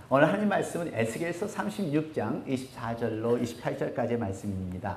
오늘 하나님 말씀은 에스겔서 36장 24절로 28절까지의 말씀입니다.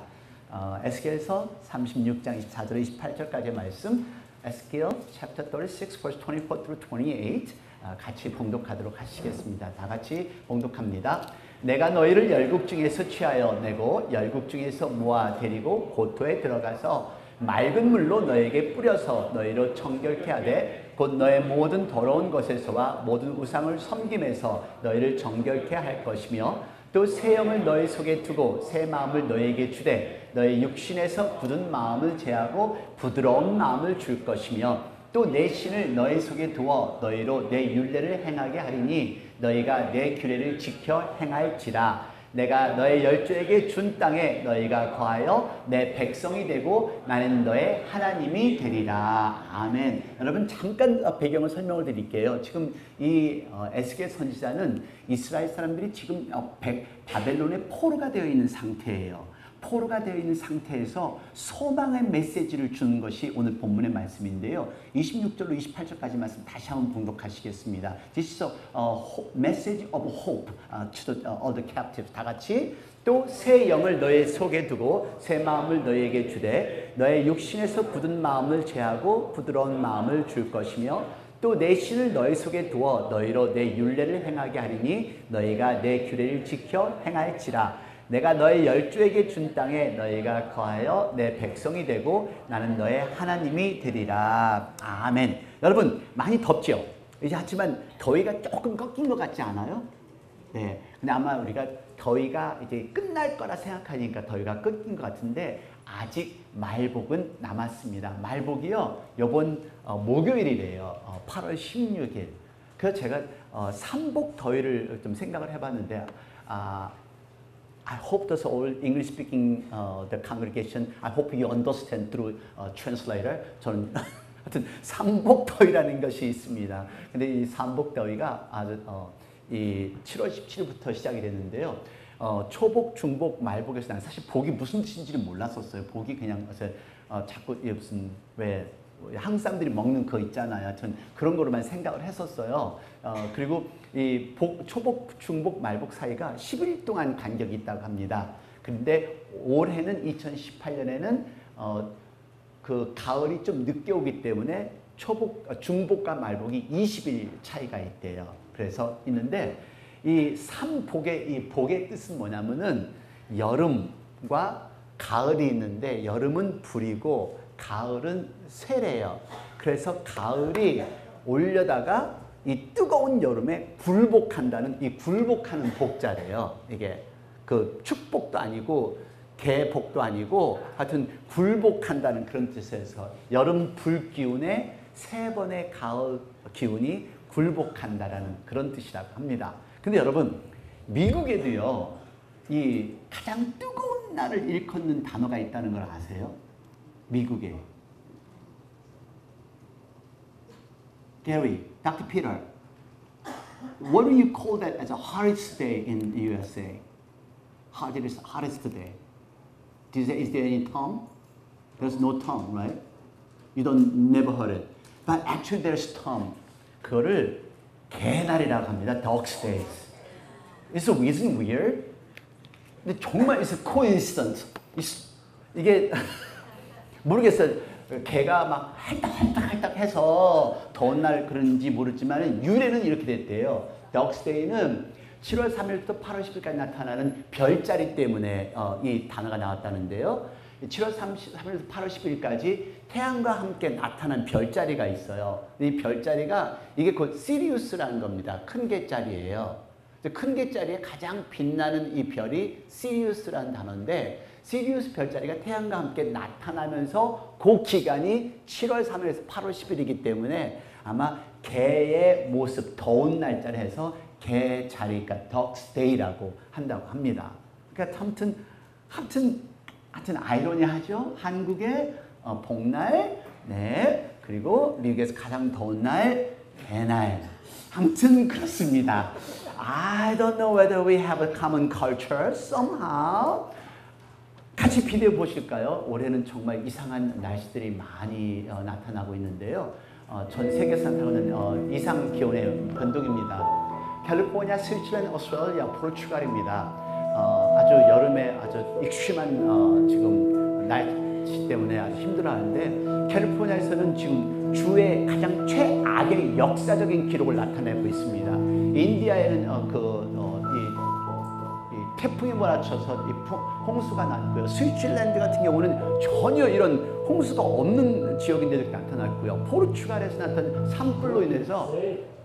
에스겔서 36장 24절로 28절까지의 말씀, 에스겔 chapter 36 verse 24 through 28 같이 봉독하도록 하시겠습니다. 다 같이 봉독합니다. 내가 너희를 열국 중에서 취하여 내고 열국 중에서 모아 데리고 고토에 들어가서 맑은 물로 너에게 뿌려서 너희로 정결케 하되 곧 너의 모든 더러운 것에서와 모든 우상을 섬김에서 너희를 정결케 할 것이며 또 새 영을 너희 속에 두고 새 마음을 너희에게 주되 너희 육신에서 굳은 마음을 제하고 부드러운 마음을 줄 것이며 또 내 신을 너희 속에 두어 너희로 내 율례를 행하게 하리니 너희가 내 규례를 지켜 행할지라. 내가 너의 열조에게 준 땅에 너희가 거하여 내 백성이 되고 나는 너의 하나님이 되리라. 아멘. 여러분 잠깐 배경을 설명을 드릴게요. 지금 이 에스겔 선지자는 이스라엘 사람들이 지금 바벨론의 포로가 되어 있는 상태예요. 포로가 되어 있는 상태에서 소망의 메시지를 주는 것이 오늘 본문의 말씀인데요. 26절로 28절까지 말씀 다시 한번 봉독하시겠습니다. This is a message of hope to all the captives. 다 같이 또 새 영을 너의 속에 두고 새 마음을 너희에게 주되 너의 육신에서 굳은 마음을 제하고 부드러운 마음을 줄 것이며 또 내 신을 너희 속에 두어 너희로 내 율례를 행하게 하리니 너희가 내 규례를 지켜 행할지라. 내가 너의 열조에게 준 땅에 너희가 거하여 내 백성이 되고 나는 너의 하나님이 되리라. 아멘. 여러분 많이 덥죠? 이제 하지만 더위가 조금 꺾인 것 같지 않아요? 네. 근데 아마 우리가 더위가 이제 끝날 거라 생각하니까 더위가 꺾인 것 같은데 아직 말복은 남았습니다. 말복이요. 이번 목요일이래요. 8월 16일. 그래서 제가 삼복 더위를 좀 생각을 해봤는데 I hope those all English speaking the congregation. I hope you understand through translator. 저는 하여튼 삼복더위라는 것이 있습니다. 근데 이 삼복더위가 아주 이 7월 17일부터 시작이 됐는데요. 초복, 중복, 말복에서 난 사실 복이 무슨 뜻인지를 몰랐었어요. 복이 그냥 자꾸 무슨 왜 한국 사람들이 먹는 거 있잖아요. 전 그런 거로만 생각을 했었어요. 그리고 이 초복, 중복, 말복 사이가 10일 동안 간격이 있다고 합니다. 근데 올해는 2018년에는 그 가을이 좀 늦게 오기 때문에 중복과 말복이 20일 차이가 있대요. 그래서 있는데 이 삼복의 이 복의 뜻은 뭐냐면은 여름과 가을이 있는데 여름은 불이고 가을은 쇠래요. 그래서 가을이 올려다가 이 뜨거운 여름에 굴복한다는 이 굴복하는 복자래요. 이게 그 축복도 아니고 개복도 아니고 하여튼 굴복한다는 그런 뜻에서 여름 불 기운에 세 번의 가을 기운이 굴복한다라는 그런 뜻이라고 합니다. 근데 여러분 미국에도요 이 가장 뜨거운 날을 일컫는 단어가 있다는 걸 아세요? 미국에. Gary, Dr. Peter, what do you call that as a hottest day in the USA? Hottest day. Is there any term? There's no term, right? You don't never heard it. But actually there's term. 그거를 개날이라고 합니다. Dog's Days. Isn't it weird? 근데 정말 it's a coincidence. 이게 모르겠어요. 개가 막 할딱할딱 해서 더운 날 그런지 모르지만 유래는 이렇게 됐대요. Dog's Day는 7월 3일부터 8월 10일까지 나타나는 별자리 때문에 이 단어가 나왔다는데요. 7월 3일부터 8월 10일까지 태양과 함께 나타난 별자리가 있어요. 이 별자리가 이게 곧 시리우스라는 겁니다. 큰 개짜리예요. 큰 개짜리에 가장 빛나는 이 별이 시리우스라는 단어인데 시리우스 별자리가 태양과 함께 나타나면서 그 기간이 7월 3일에서 8월 10일이기 때문에 아마 개의 모습, 더운 날짜를 해서 개 자리가 Dog's Day라고 한다고 합니다. 그러니까 하여튼 아이러니하죠. 한국의 복날, 네, 그리고 미국에서 가장 더운 날 개날. 아무튼 그렇습니다. I don't know whether we have a common culture somehow. 같이 비교해 보실까요? 올해는 정말 이상한 날씨들이 많이 나타나고 있는데요. 전 세계에서 나타나는 이상 기온의 변동입니다. 캘리포니아, 스위스랜드, 오스트레일리아, 포르투갈입니다. 아주 여름에 아주 익심한 지금 날씨 때문에 아주 힘들어하는데 캘리포니아에서는 지금 주의 가장 최악의 역사적인 기록을 나타내고 있습니다. 인디아에는 이 태풍이 몰아쳐서 이 홍수가 났고요. 스위스랜드 같은 경우는 전혀 이런 홍수가 없는 지역인데도 나타났고요. 포르투갈에서 나타난 산불로 인해서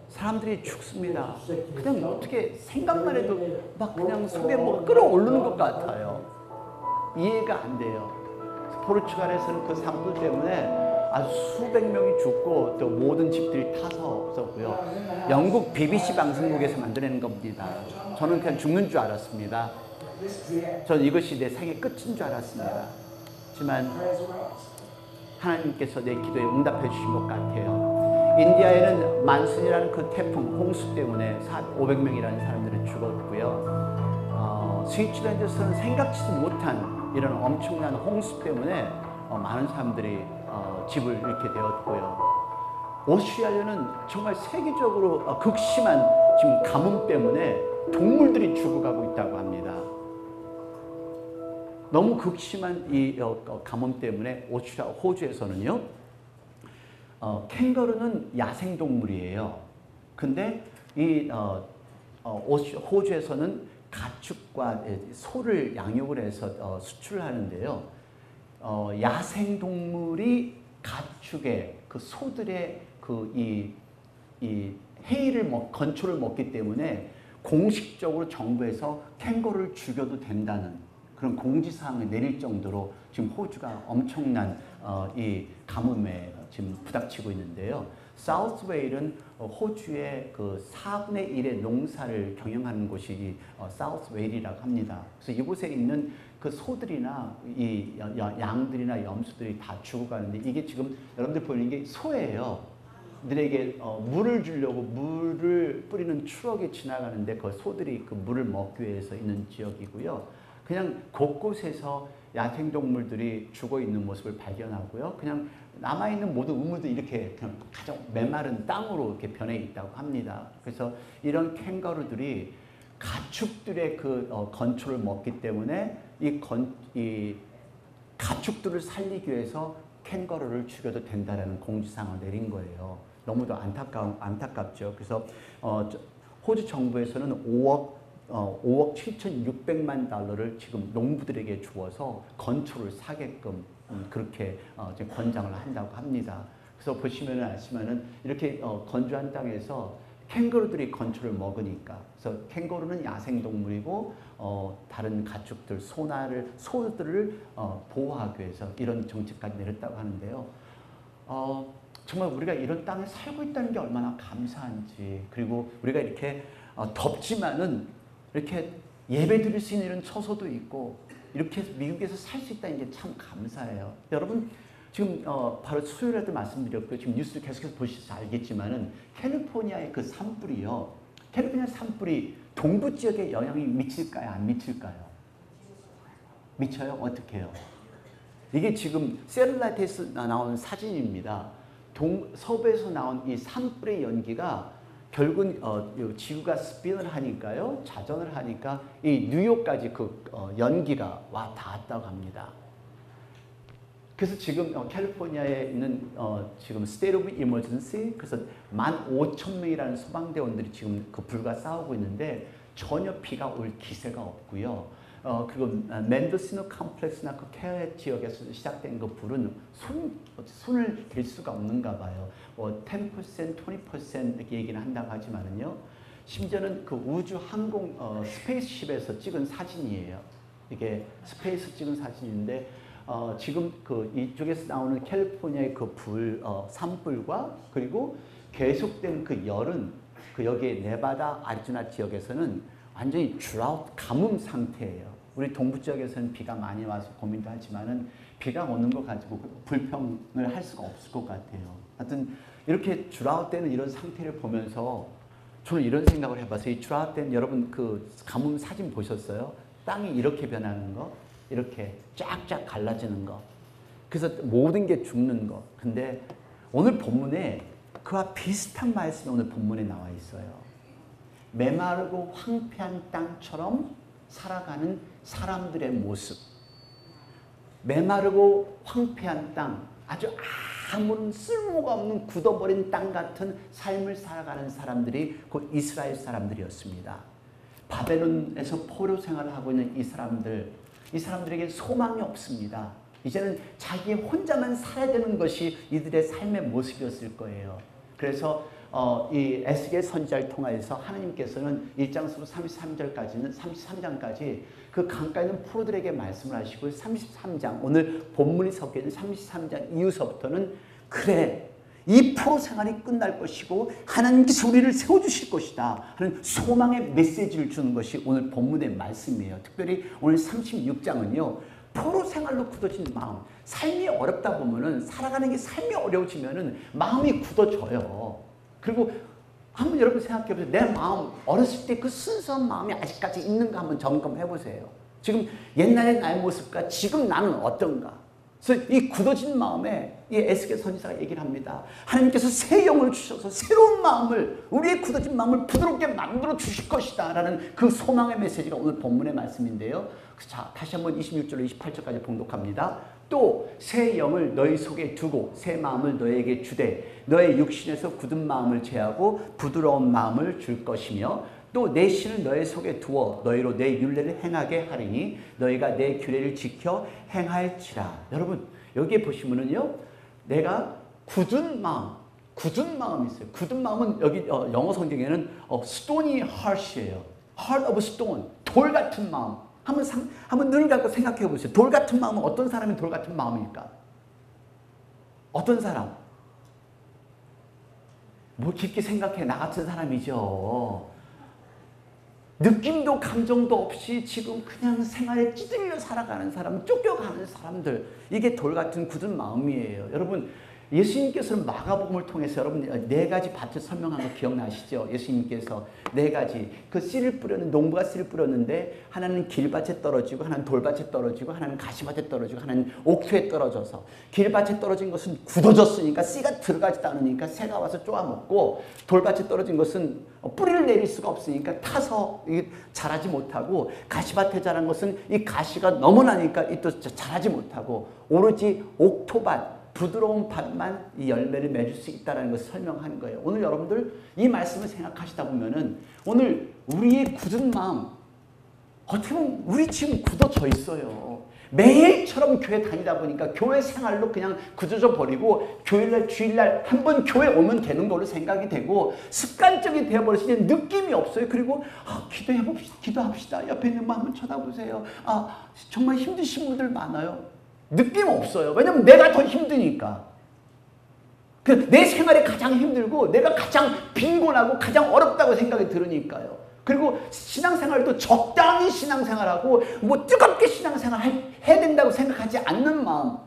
사람들이 죽습니다. 그냥 어떻게 생각만 해도 막 그냥 속에 뭐 끌어오르는 것 같아요. 이해가 안 돼요. 포르투갈에서는 그 산불 때문에 아주 수백 명이 죽고 또 모든 집들이 타서 없었고요. 영국 BBC 방송국에서 만들어낸 겁니다. 저는 그냥 죽는 줄 알았습니다. 저는 이것이 내 생의 끝인 줄 알았습니다. 하지만 하나님께서 내 기도에 응답해 주신 것 같아요. 인디아에는 만순이라는 그 태풍, 홍수 때문에 500명이라는 사람들이 죽었고요. 스위스랜드에서는 생각지도 못한 이런 엄청난 홍수 때문에 많은 사람들이 집을 잃게 되었고요. 오스트레일리아는 정말 세계적으로 극심한 지금 가뭄 때문에 동물들이 죽어가고 있다고 합니다. 너무 극심한 이 가뭄 때문에 호주에서는요, 캥거루는 야생동물이에요. 근데 이 호주에서는 가축과 소를 양육을 해서 수출을 하는데요. 야생동물이 가축의 그 소들의 이 해이를 건초를 먹기 때문에 공식적으로 정부에서 캥거루를 죽여도 된다는 그런 공지사항을 내릴 정도로 지금 호주가 엄청난 이 가뭄에 지금 부닥치고 있는데요. 사우스웨일은 호주의 그 4분의 1의 농사를 경영하는 곳이 사우스웨일이라고 합니다. 그래서 이곳에 있는 그 소들이나 이 양들이나 염소들이 다 죽어가는데 이게 지금 여러분들 보이는 게 소예요. 들에게 물을 주려고 물을 뿌리는 트럭이 지나가는데 그 소들이 그 물을 먹기 위해서 있는 지역이고요. 그냥 곳곳에서 야생동물들이 죽어 있는 모습을 발견하고요. 그냥 남아있는 모든 우물도 이렇게 그냥 가장 메마른 땅으로 이렇게 변해 있다고 합니다. 그래서 이런 캥거루들이 가축들의 그 건초를 먹기 때문에 이 가축들을 살리기 위해서 캥거루를 죽여도 된다라는 공지사항을 내린 거예요. 너무도 안타깝죠. 그래서 호주 정부에서는 5억 7,600만 달러를 지금 농부들에게 주어서 건초를 사게끔 그렇게 권장을 한다고 합니다. 그래서 보시면 아시면은 이렇게 건조한 땅에서 캥거루들이 건초를 먹으니까, 그래서 캥거루는 야생동물이고 다른 가축들, 소들을 보호하기 위해서 이런 정책까지 내렸다고 하는데요. 정말 우리가 이런 땅에 살고 있다는 게 얼마나 감사한지, 그리고 우리가 이렇게 덥지만은 이렇게 예배 드릴 수 있는 이런 처소도 있고 이렇게 미국에서 살 수 있다는 게 참 감사해요. 여러분 지금 바로 수요일에도 말씀드렸고요. 지금 뉴스 계속해서 보시서 알겠지만은 캘리포니아의 그 산불이요. 캘리포니아 산불이 동부 지역에 영향이 미칠까요? 안 미칠까요? 미쳐요? 어떻게 해요? 이게 지금 세틀라이트에서 나온 사진입니다. 서부에서 나온 이 산불의 연기가 결국은 지구가 스핀을 하니까요, 자전을 하니까 이 뉴욕까지 그 연기가 와 닿았다고 합니다. 그래서 지금 캘리포니아에 있는 지금 State of Emergency, 그래서 15,000명이라는 소방대원들이 지금 그 불과 싸우고 있는데 전혀 비가 올 기세가 없고요. 그리고 맨더시노 컴플렉스나 그 케어 지역에서 시작된 그 불은 손을 댈 수가 없는가 봐요. 10%, 20% 이렇게 얘기는 한다고 하지만은요. 심지어는 그 우주 항공 스페이스십에서 찍은 사진이에요. 이게 스페이스 찍은 사진인데 지금 그 이쪽에서 나오는 캘리포니아의 그 산불과 그리고 계속된 그 열은 그 여기에 네바다, 아리조나 지역에서는 완전히 드라우트 가뭄 상태예요. 우리 동부 지역에서는 비가 많이 와서 고민도 하지만은 비가 오는 거 가지고 불평을 할 수가 없을 것 같아요. 하여튼 이렇게 드라우트되는 이런 상태를 보면서 저는 이런 생각을 해봤어요. 이 드라우트된 여러분 그 가뭄 사진 보셨어요? 땅이 이렇게 변하는 거, 이렇게 쫙쫙 갈라지는 거. 그래서 모든 게 죽는 거. 근데 오늘 본문에 그와 비슷한 말씀이 오늘 본문에 나와 있어요. 메마르고 황폐한 땅처럼 살아가는 사람들의 모습. 메마르고 황폐한 땅, 아주 아무런 쓸모가 없는 굳어버린 땅 같은 삶을 살아가는 사람들이 곧 이스라엘 사람들이었습니다. 바벨론에서 포로 생활을 하고 있는 이 사람들에게 소망이 없습니다. 이제는 자기 혼자만 살아야 되는 것이 이들의 삶의 모습이었을 거예요. 그래서 이 에스겔 선지자를 통하여서 하나님께서는 1장부터 33장까지 그 강가에 있는 포로들에게 말씀을 하시고 33장, 오늘 본문이 섞여 있는 33장 이후서부터는 그래, 이 포로 생활이 끝날 것이고 하나님께서 우리를 세워주실 것이다 하는 소망의 메시지를 주는 것이 오늘 본문의 말씀이에요. 특별히 오늘 36장은요. 포로 생활로 굳어진 마음, 삶이 어렵다 보면은 살아가는 게 삶이 어려워지면은 마음이 굳어져요. 그리고 한번 여러분 생각해 보세요. 내 마음, 어렸을 때 그 순수한 마음이 아직까지 있는가 한번 점검해 보세요. 지금 옛날의 나의 모습과 지금 나는 어떤가? 그래서 이 굳어진 마음에 이 에스겔 선지자가 얘기를 합니다. 하나님께서 새 영을 주셔서 새로운 마음을, 우리의 굳어진 마음을 부드럽게 만들어 주실 것이다 라는 그 소망의 메시지가 오늘 본문의 말씀인데요. 자, 다시 한번 26절로 28절까지 봉독합니다. 또 새 영을 너희 속에 두고 새 마음을 너희에게 주되 너의 육신에서 굳은 마음을 제하고 부드러운 마음을 줄 것이며 또 내 신을 너희 속에 두어 너희로 내 율례를 행하게 하리니 너희가 내 규례를 지켜 행할지라. 여러분 여기에 보시면은요, 내가 굳은 마음이 있어요. 굳은 마음은 여기 영어 성경에는 stony heart이에요. heart of stone, 돌 같은 마음. 한번 눈을 감고 생각해 보세요. 돌 같은 마음은 어떤 사람이 돌 같은 마음일까? 어떤 사람? 뭐 깊게 생각해. 나 같은 사람이죠. 느낌도 감정도 없이 지금 그냥 생활에 찌들려 살아가는 사람, 쫓겨가는 사람들, 이게 돌 같은 굳은 마음이에요. 여러분 예수님께서는 마가복음을 통해서 여러분 4가지 밭을 설명한 거 기억나시죠? 예수님께서 4가지 그 씨를 뿌렸는 농부가 씨를 뿌렸는데 하나는 길밭에 떨어지고 하나는 돌밭에 떨어지고 하나는 가시밭에 떨어지고 하나는 옥토에 떨어져서 길밭에 떨어진 것은 굳어졌으니까 씨가 들어가지도 않으니까 새가 와서 쪼아먹고 돌밭에 떨어진 것은 뿌리를 내릴 수가 없으니까 타서 자라지 못하고 가시밭에 자란 것은 이 가시가 너무 나니까 또 자라지 못하고 오로지 옥토밭 부드러운 밭만 이 열매를 맺을 수 있다는 것을 설명하는 거예요. 오늘 여러분들 이 말씀을 생각하시다 보면은 오늘 우리의 굳은 마음, 어떻게 보면 우리 지금 굳어져 있어요. 매일처럼 교회 다니다 보니까 교회 생활로 그냥 굳어져 버리고 교회날 주일날 한번 교회 오면 되는 걸로 생각이 되고 습관적이 되어버려서 이제 느낌이 없어요. 그리고 기도합시다. 옆에 있는 분 한번 쳐다보세요. 정말 힘드신 분들 많아요. 느낌 없어요. 왜냐면 내가 더 힘드니까. 내 생활이 가장 힘들고 내가 가장 빈곤하고 가장 어렵다고 생각이 들으니까요. 그리고 신앙생활도 적당히 신앙생활하고 뭐 뜨겁게 신앙생활 해야 된다고 생각하지 않는 마음.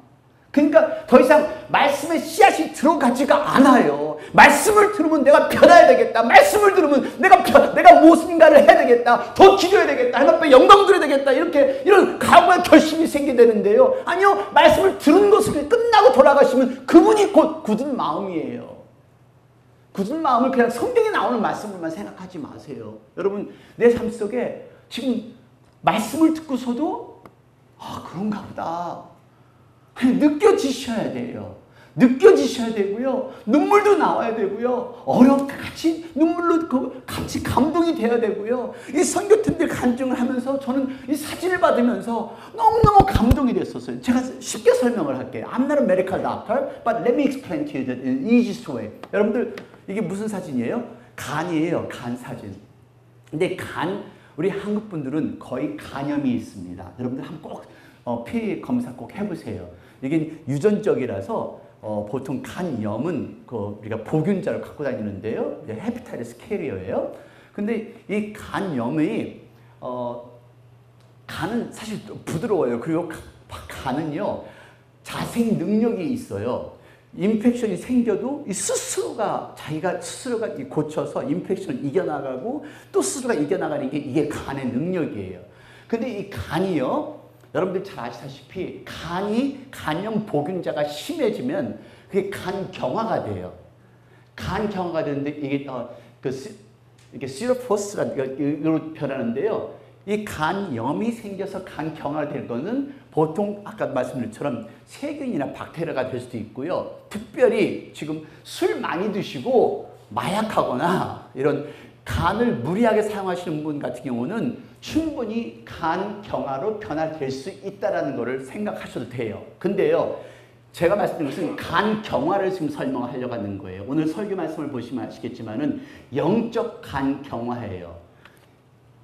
그러니까 더 이상 말씀의 씨앗이 들어가지가 않아요. 말씀을 들으면 내가 변해야 되겠다. 말씀을 들으면 내가 무엇인가를 해야 되겠다. 더 기도해야 되겠다. 하나님 앞에 영광 드려야 되겠다. 이런 각오와 결심이 생기게 되는데요. 아니요. 말씀을 들은 것을 끝나고 돌아가시면 그분이 곧 굳은 마음이에요. 굳은 마음을 그냥 성경에 나오는 말씀으로만 생각하지 마세요. 여러분 내 삶 속에 지금 말씀을 듣고서도 그런가 보다. 느껴지셔야 돼요. 느껴지셔야 되고요. 눈물도 나와야 되고요. 같이 눈물로 같이 감동이 돼야 되고요. 이 선교팀들 간증을 하면서 저는 이 사진을 받으면서 너무너무 감동이 됐었어요. 제가 쉽게 설명을 할게요. I'm not a medical doctor, but let me explain to you that in the easiest way. 여러분들 이게 무슨 사진이에요? 간이에요. 간 사진. 근데 우리 한국 분들은 거의 간염이 있습니다. 여러분들 한번 꼭 피 검사 꼭 해보세요. 이게 유전적이라서 보통 간염은 우리가 보균자를 갖고 다니는데요. 헤피타이러스 캐리어예요. 근데 이 간염이 간은 사실 부드러워요. 그리고 간은요 자생 능력이 있어요. 인펙션이 생겨도 자기가 스스로가 고쳐서 인펙션을 이겨나가고 또 스스로가 이겨나가는 게 이게 간의 능력이에요. 근데 이 간이요. 여러분들 잘 아시다시피 간염 보균자가 심해지면 그게 간경화가 돼요. 간경화가 되는데 이게 이게 시로포스라는 이로 변하는데요. 이 간염이 생겨서 간경화가 될 거는 보통 아까 말씀드린 것처럼 세균이나 박테리아가 될 수도 있고요. 특별히 지금 술 많이 드시고 마약하거나 이런 간을 무리하게 사용하시는 분 같은 경우는 충분히 간경화로 변화될 수 있다는 것을 생각하셔도 돼요. 근데요, 제가 말씀드린 것은 간경화를 지금 설명하려고 하는 거예요. 오늘 설교 말씀을 보시면 아시겠지만은 영적 간경화예요.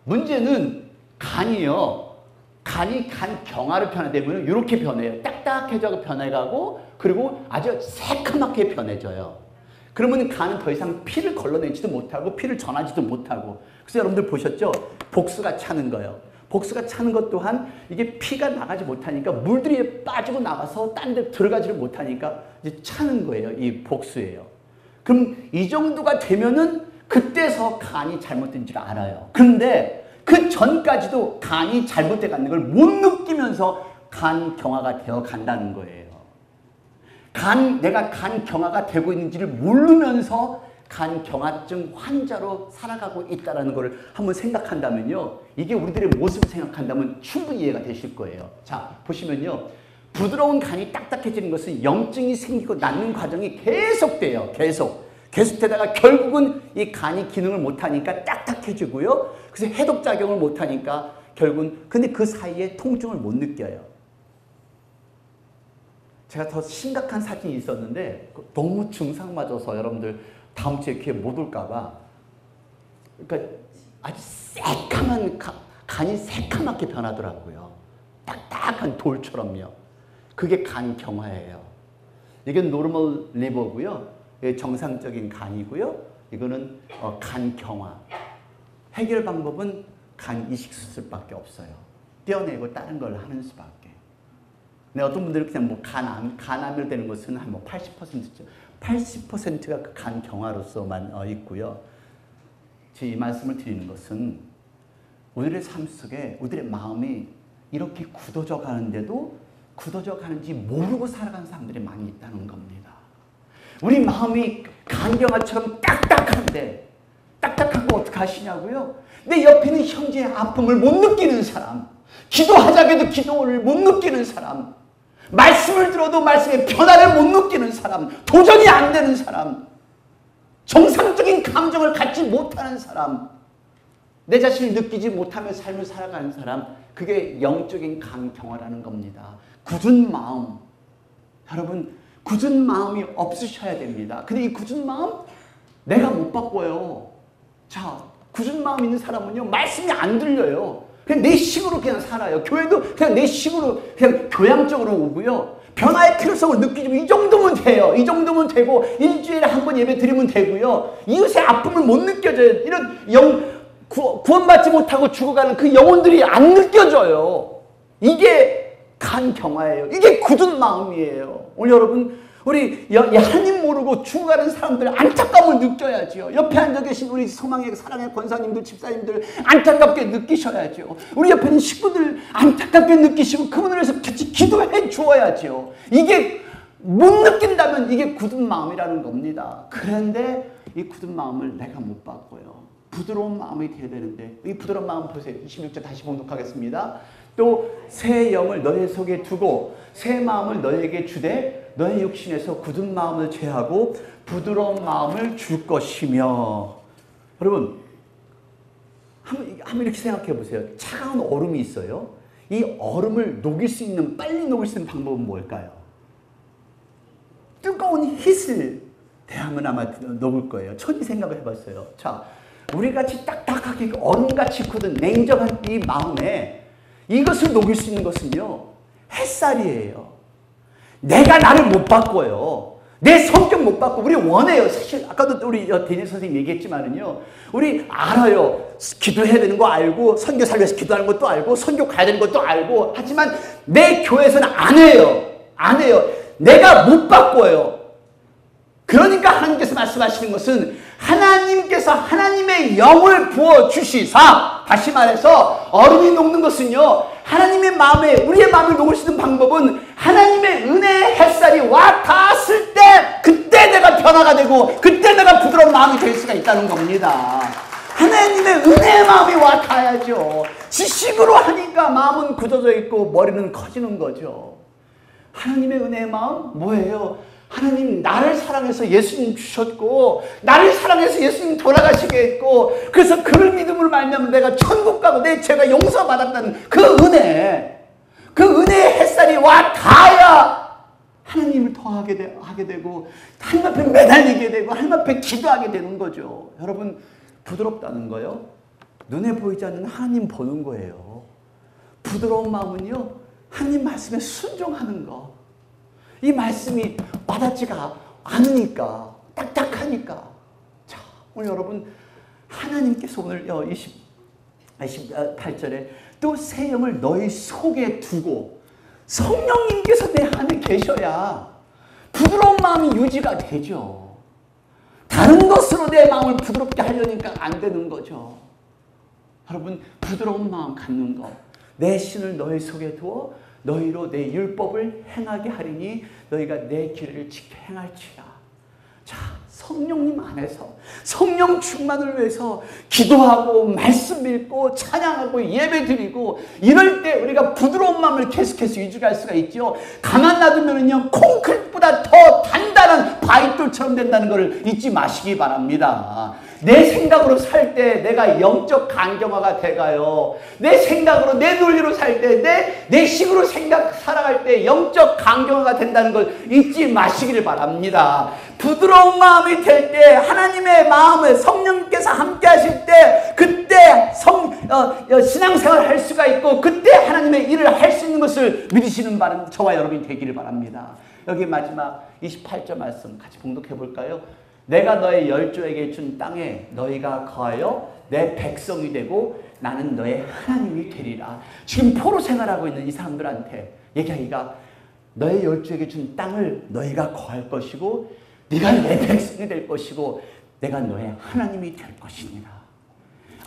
문제는 간이요. 간이 간경화로 변화되면 이렇게 변해요. 딱딱해져서 변해가고 그리고 아주 새카맣게 변해져요. 그러면 간은 더 이상 피를 걸러내지도 못하고 피를 전하지도 못하고. 그래서 여러분들 보셨죠? 복수가 차는 거예요. 복수가 차는 것 또한 이게 피가 나가지 못하니까 물들이 빠지고 나가서 딴 데 들어가지를 못하니까 이제 차는 거예요. 이 복수예요. 그럼 이 정도가 되면은 그때서 간이 잘못된 줄 알아요. 그런데 그 전까지도 간이 잘못돼 가는 걸 못 느끼면서 간경화가 되어 간다는 거예요. 내가 간경화가 되고 있는지를 모르면서 간경화증 환자로 살아가고 있다는 것을 한번 생각한다면요. 이게 우리들의 모습을 생각한다면 충분히 이해가 되실 거예요. 자, 보시면요. 부드러운 간이 딱딱해지는 것은 염증이 생기고 낫는 과정이 계속돼요. 계속되다가 결국은 이 간이 기능을 못하니까 딱딱해지고요. 그래서 해독작용을 못하니까 결국은 근데 그 사이에 통증을 못 느껴요. 제가 더 심각한 사진이 있었는데 너무 증상 맞아서 여러분들 다음 주에 기회 못 올까 봐 그러니까 아주 새카만 간이 새카맣게 변하더라고요. 딱딱한 돌처럼요. 그게 간경화예요. 이건 노멀 리버고요. 정상적인 간이고요. 이거는 간경화. 해결 방법은 간 이식 수술밖에 없어요. 떼어내고 다른 걸 하는 수밖에. 근데 어떤 분들은 그냥 뭐 간암이 되는 것은 한 뭐 80%죠. 80%가 그 간경화로서만 있고요. 제 이 말씀을 드리는 것은 우리의 삶 속에 우리의 마음이 이렇게 굳어져 가는데도 굳어져 가는지 모르고 살아가는 사람들이 많이 있다는 겁니다. 우리 마음이 간경화처럼 딱딱한데 딱딱하고 어떻게 하시냐고요? 내 옆에 있는 형제의 아픔을 못 느끼는 사람, 기도하자고 해도 기도를 못 느끼는 사람, 말씀을 들어도 말씀의 변화를 못 느끼는 사람, 도전이 안 되는 사람, 정상적인 감정을 갖지 못하는 사람, 내 자신을 느끼지 못하며 삶을 살아가는 사람, 그게 영적인 간경화라는 겁니다. 굳은 마음, 여러분 굳은 마음이 없으셔야 됩니다. 근데 이 굳은 마음 내가 못 바꿔요. 자, 굳은 마음 있는 사람은요 말씀이 안 들려요. 그냥 내 식으로 그냥 살아요. 교회도 그냥 내 식으로 그냥 교양적으로 오고요. 변화의 필요성을 느끼지만 이 정도면 돼요. 이 정도면 되고 일주일에 한 번 예배 드리면 되고요. 이웃의 아픔을 못 느껴져요. 이런 구원받지 못하고 죽어가는 그 영혼들이 안 느껴져요. 이게 간경화예요. 이게 굳은 마음이에요. 오늘 여러분 우리 하나님 모르고 죽어가는 사람들 안타까움을 느껴야죠. 옆에 앉아 계신 우리 소망의 사랑의 권사님들, 집사님들 안타깝게 느끼셔야죠. 우리 옆에 있는 식구들 안타깝게 느끼시고 그분을 위해서 같이 기도해 주어야죠. 이게 못 느낀다면 이게 굳은 마음이라는 겁니다. 그런데 이 굳은 마음을 내가 못 바꿔요. 부드러운 마음이 되어야 되는데 이 부드러운 마음 보세요. 26절 다시 봉독하겠습니다. 또 새 영을 너희 속에 두고 새 마음을 너희에게 주되 너희 육신에서 굳은 마음을 제하고 부드러운 마음을 줄 것이며. 여러분 한번 이렇게 생각해 보세요. 차가운 얼음이 있어요. 이 얼음을 녹일 수 있는 빨리 녹일 수 있는 방법은 뭘까요? 뜨거운 힛을 대하면 아마 녹을 거예요. 천히 생각을 해봤어요. 자, 우리같이 딱딱하게 얼음같이 굳은 냉정한 이 마음에 이것을 녹일 수 있는 것은요 햇살이에요. 내가 나를 못 바꿔요. 내 성격 못 바꿔. 우리 원해요. 사실 아까도 우리 데니 선생님 얘기했지만은요 우리 알아요. 기도해야 되는 거 알고 선교 살려서 기도하는 것도 알고 선교 가야 되는 것도 알고 하지만 내 교회에서는 안 해요. 안 해요. 내가 못 바꿔요. 그러니까 하나님께서 말씀하시는 것은 하나님께서 하나님의 영을 부어주시사, 다시 말해서 얼음이 녹는 것은요 하나님의 마음에 우리의 마음을 녹을 수 있는 방법은 하나님의 은혜의 햇살이 와 닿았을 때 그때 내가 변화가 되고 그때 내가 부드러운 마음이 될 수가 있다는 겁니다. 하나님의 은혜의 마음이 와 닿아야죠. 지식으로 하니까 마음은 굳어져 있고 머리는 커지는 거죠. 하나님의 은혜의 마음 뭐예요? 하나님 나를 사랑해서 예수님 주셨고 나를 사랑해서 예수님 돌아가시게 했고 그래서 그를 믿음으로 말미암아 내가 천국 가고 내 죄가 용서받았다는 그 은혜, 그 은혜의 햇살이 와 닿아야 하나님을 더 하게 되고 하나님 앞에 매달리게 되고 하나님 앞에 기도하게 되는 거죠. 여러분 부드럽다는 거요. 눈에 보이지 않는 하나님 보는 거예요. 부드러운 마음은요. 하나님 말씀에 순종하는 거. 이 말씀이 와닿지가 않으니까 딱딱하니까. 자, 오늘 여러분 하나님께서 오늘 28절에 또 새 영을 너희 속에 두고 성령님께서 내 안에 계셔야 부드러운 마음이 유지가 되죠. 다른 것으로 내 마음을 부드럽게 하려니까 안 되는 거죠. 여러분 부드러운 마음 갖는 것. 내 신을 너희 속에 두어 너희로 내 율법을 행하게 하리니 너희가 내 길을 지켜 행할지라. 자, 성령님 안에서 성령 충만을 위해서 기도하고 말씀 읽고 찬양하고 예배드리고 이럴 때 우리가 부드러운 마음을 계속해서 유지할 수가 있죠. 가만 놔두면은요 콘크리트보다 더 단단한 바위돌처럼 된다는 것을 잊지 마시기 바랍니다. 내 생각으로 살 때 내가 영적 강경화가 돼가요. 내 생각으로 내 논리로 살 때 내 식으로 살아갈 때 영적 강경화가 된다는 걸 잊지 마시기를 바랍니다. 부드러운 마음이 될 때 하나님의 마음을 성령님께서 함께 하실 때 그때 신앙생활을 할 수가 있고 그때 하나님의 일을 할 수 있는 것을 믿으시는 저와 여러분이 되기를 바랍니다. 여기 마지막 28절 말씀 같이 봉독해 볼까요? 내가 너의 열조에게 준 땅에 너희가 거하여 내 백성이 되고 나는 너의 하나님이 되리라. 지금 포로 생활하고 있는 이 사람들한테 얘기하기가 너의 열조에게 준 땅을 너희가 거할 것이고 네가 내 백성이 될 것이고 내가 너의 하나님이 될 것이니라.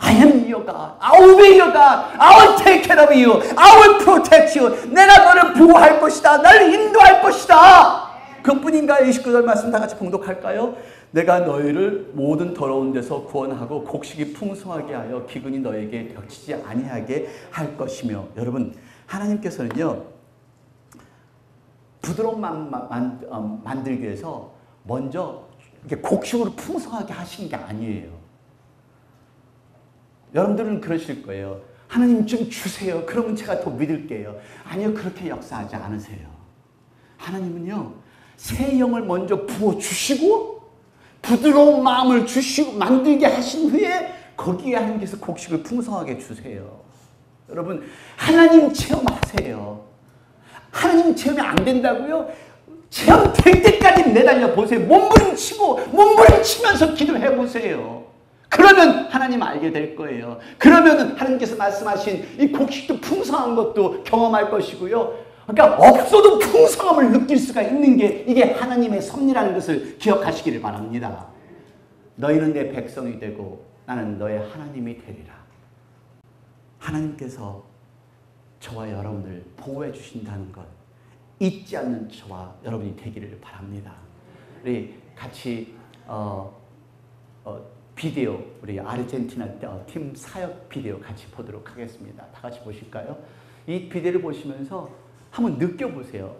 I am your God. I will be your God. I will take care of you. I will protect you. 내가 너를 보호할 것이다. 나를 인도할 것이다. 그뿐인가요? 29절 말씀 다 같이 봉독할까요? 내가 너희를 모든 더러운 데서 구원하고 곡식이 풍성하게 하여 기근이 너에게 닥치지 아니하게 할 것이며. 여러분 하나님께서는요 부드러운 마음 만들기 위해서 먼저 이렇게 곡식으로 풍성하게 하신 게 아니에요. 여러분들은 그러실 거예요. 하나님 좀 주세요. 그러면 제가 더 믿을게요. 아니요, 그렇게 역사하지 않으세요. 하나님은요 새 영을 먼저 부어주시고 부드러운 마음을 주시고 만들게 하신 후에 거기에 하나님께서 곡식을 풍성하게 주세요. 여러분 하나님 체험하세요. 하나님 체험이 안 된다고요? 체험될 때까지 내달려 보세요. 몸부림치면서 기도해 보세요. 그러면 하나님 알게 될 거예요. 그러면 하나님께서 말씀하신 이 곡식도 풍성한 것도 경험할 것이고요. 그러니까 없어도 풍성함을 느낄 수가 있는 게 이게 하나님의 섭리라는 것을 기억하시기를 바랍니다. 너희는 내 백성이 되고 나는 너의 하나님이 되리라. 하나님께서 저와 여러분을 보호해 주신다는 것 잊지 않는 저와 여러분이 되기를 바랍니다. 우리 같이 비디오, 우리 아르헨티나 팀 사역 비디오 같이 보도록 하겠습니다. 다 같이 보실까요? 이 비디오를 보시면서 한번 느껴보세요.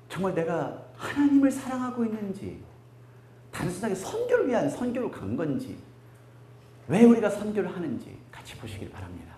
정말 내가 하나님을 사랑하고 있는지, 단순하게 선교를 위한 선교로 간 건지, 왜 우리가 선교를 하는지 같이 보시길 바랍니다.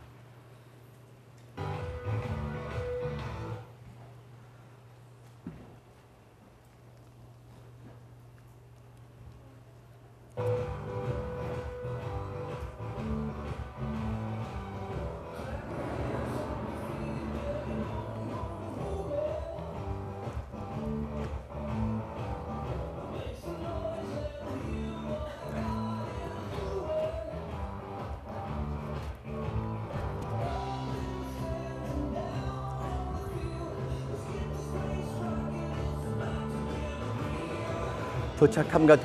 도착함과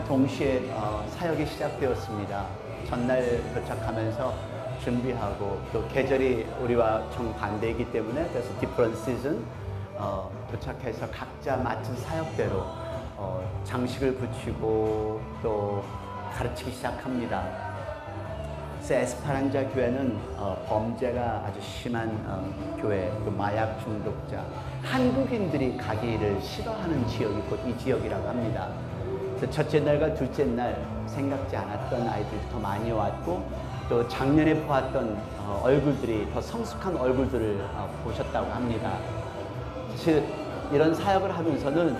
동시에 사역이 시작되었습니다. 전날 도착하면서 준비하고 또 계절이 우리와 정반대이기 때문에 그래서 different season 도착해서 각자 맡은 사역대로 장식을 붙이고 또 가르치기 시작합니다. 그래서 에스파란자 교회는 범죄가 아주 심한 교회, 또 마약 중독자, 한국인들이 가기를 싫어하는 지역이 곧 이 지역이라고 합니다. 그래서 첫째 날과 둘째 날 생각지 않았던 아이들이 더 많이 왔고 또 작년에 보았던 얼굴들이 더 성숙한 얼굴들을 보셨다고 합니다. 사실 이런 사역을 하면서는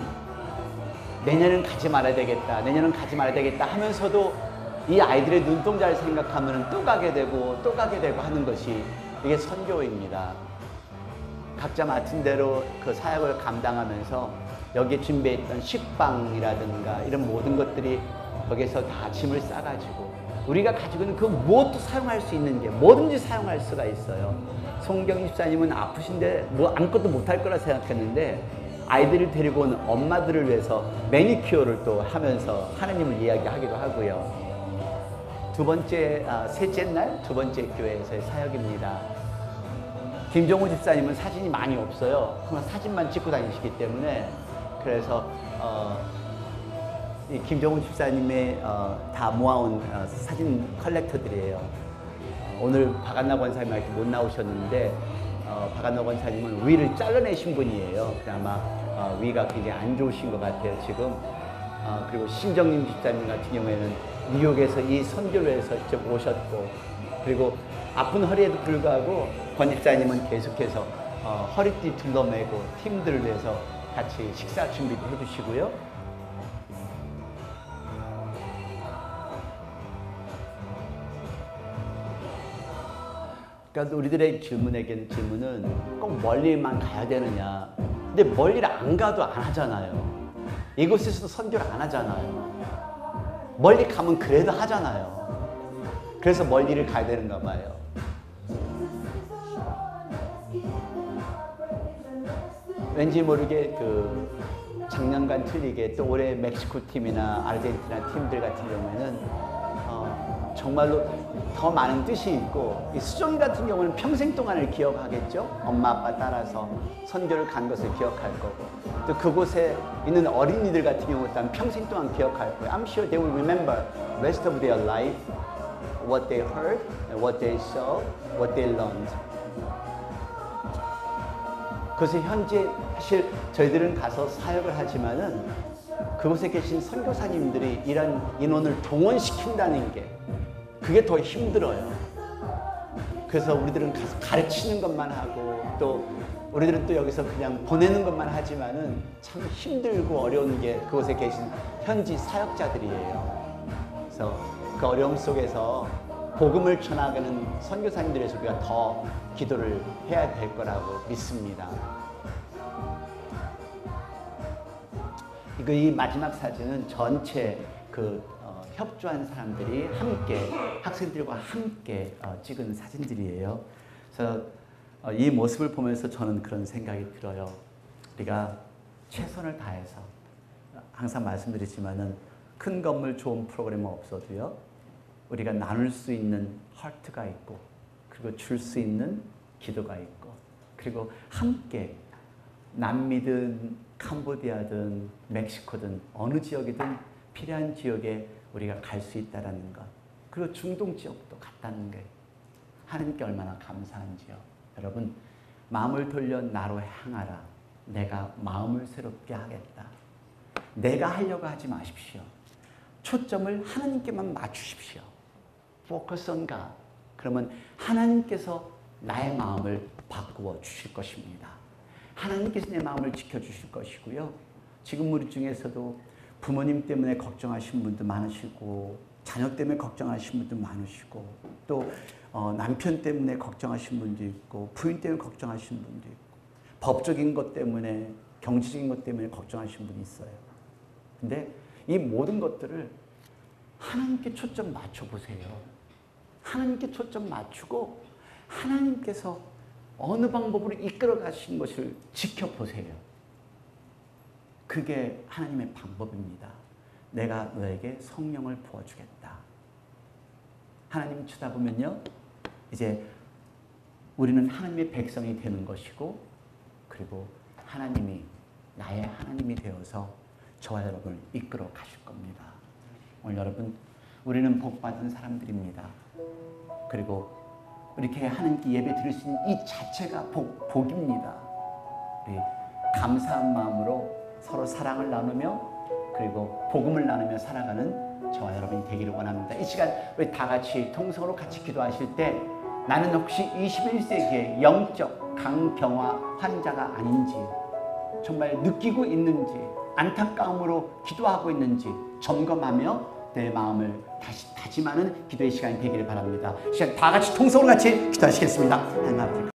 내년은 가지 말아야 되겠다, 내년은 가지 말아야 되겠다 하면서도 이 아이들의 눈동자를 생각하면 또 가게 되고 또 가게 되고 하는 것이 이게 선교입니다. 각자 맡은 대로 그 사역을 감당하면서 여기에 준비했던 식빵이라든가 이런 모든 것들이 거기에서 다 짐을 싸가지고 우리가 가지고 있는 그 무엇도 사용할 수 있는 게 뭐든지 사용할 수가 있어요. 송경 집사님은 아프신데 뭐 아무것도 못할 거라 생각했는데 아이들을 데리고 온 엄마들을 위해서 매니큐어를 또 하면서 하나님을 이야기하기도 하고요. 셋째 날 두 번째 교회에서의 사역입니다. 김종호 집사님은 사진이 많이 없어요. 그냥 사진만 찍고 다니시기 때문에 그래서 이 김종호 집사님의 다 모아온 사진 컬렉터들이에요. 오늘 박한나 권사님한테 못 나오셨는데 박한나 권사님은 위를 잘라내신 분이에요. 아마 위가 굉장히 안 좋으신 것 같아요 지금. 그리고 신정님 집사님 같은 경우에는 뉴욕에서 이 선교를 해서 직접 오셨고, 그리고 아픈 허리에도 불구하고 권 집사님은 계속해서 허리띠 둘러매고 팀들을 위해서 같이 식사 준비도 해주시고요. 그러니까 우리들의 질문은 꼭 멀리만 가야 되느냐. 근데 멀리를 안 가도 안 하잖아요. 이곳에서도 선교를 안 하잖아요. 멀리 가면 그래도 하잖아요. 그래서 멀리를 가야 되는가 봐요. 왠지 모르게 그 작년간 틀리게 또 올해 멕시코 팀이나 아르헨티나 팀들 같은 경우에는 정말로 더 많은 뜻이 있고, 이 수정이 같은 경우는 평생 동안을 기억하겠죠. 엄마 아빠 따라서 선교를 간 것을 기억할 거고, 또 그곳에 있는 어린이들 같은 경우는 평생 동안 기억할 거예요. I'm sure they will remember rest of their life what they heard, what they saw, what they learned. 그것을 현재 사실 저희들은 가서 사역을 하지만은 그곳에 계신 선교사님들이 이런 인원을 동원시킨다는 게 그게 더 힘들어요. 그래서 우리들은 가서 가르치는 것만 하고 또 우리들은 또 여기서 그냥 보내는 것만 하지만은 참 힘들고 어려운 게 그곳에 계신 현지 사역자들이에요. 그래서 그 어려움 속에서 복음을 전하는 선교사님들의 우리가 더 기도를 해야 될 거라고 믿습니다. 이 마지막 사진은 전체 협조한 사람들이 함께, 학생들과 함께 찍은 사진들이에요. 그래서 이 모습을 보면서 저는 그런 생각이 들어요. 우리가 최선을 다해서, 항상 말씀드리지만은 큰 건물 좋은 프로그램은 없어도요, 우리가 나눌 수 있는 하트가 있고, 그리고 줄 수 있는 기도가 있고, 그리고 함께 남미든 캄보디아든 멕시코든 어느 지역이든 필요한 지역에 우리가 갈 수 있다는 것, 그리고 중동 지역도 갔다는 게 하나님께 얼마나 감사한지요. 여러분, 마음을 돌려 나로 향하라. 내가 마음을 새롭게 하겠다. 내가 하려고 하지 마십시오. 초점을 하나님께만 맞추십시오. Focus on God. 그러면 하나님께서 나의 마음을 바꾸어 주실 것입니다. 하나님께서 내 마음을 지켜주실 것이고요. 지금 우리 중에서도 부모님 때문에 걱정하신 분도 많으시고, 자녀 때문에 걱정하신 분도 많으시고, 또 남편 때문에 걱정하신 분도 있고, 부인 때문에 걱정하신 분도 있고, 법적인 것 때문에, 경제적인 것 때문에 걱정하신 분이 있어요. 근데 이 모든 것들을 하나님께 초점 맞춰보세요. 하나님께 초점 맞추고 하나님께서 어느 방법으로 이끌어 가신 것을 지켜보세요. 그게 하나님의 방법입니다. 내가 너에게 성령을 부어주겠다. 하나님 쳐다보면요, 이제 우리는 하나님의 백성이 되는 것이고, 그리고 하나님이 나의 하나님이 되어서 저와 여러분을 이끌어 가실 겁니다. 오늘 여러분, 우리는 복받은 사람들입니다. 그리고 이렇게 하나님께 예배 드릴 수 있는 이 자체가 복입니다. 우리 감사한 마음으로 서로 사랑을 나누며 그리고 복음을 나누며 살아가는 저와 여러분이 되기를 원합니다. 이 시간 우리 다 같이 통성으로 같이 기도하실 때 나는 혹시 21세기의 영적 강경화 환자가 아닌지 정말 느끼고 있는지 안타까움으로 기도하고 있는지 점검하며 내 마음을 다시 다짐하는 기도의 시간이 되기를 바랍니다. 시간 다 같이 통성으로 같이 기도하시겠습니다. 하나님 아버지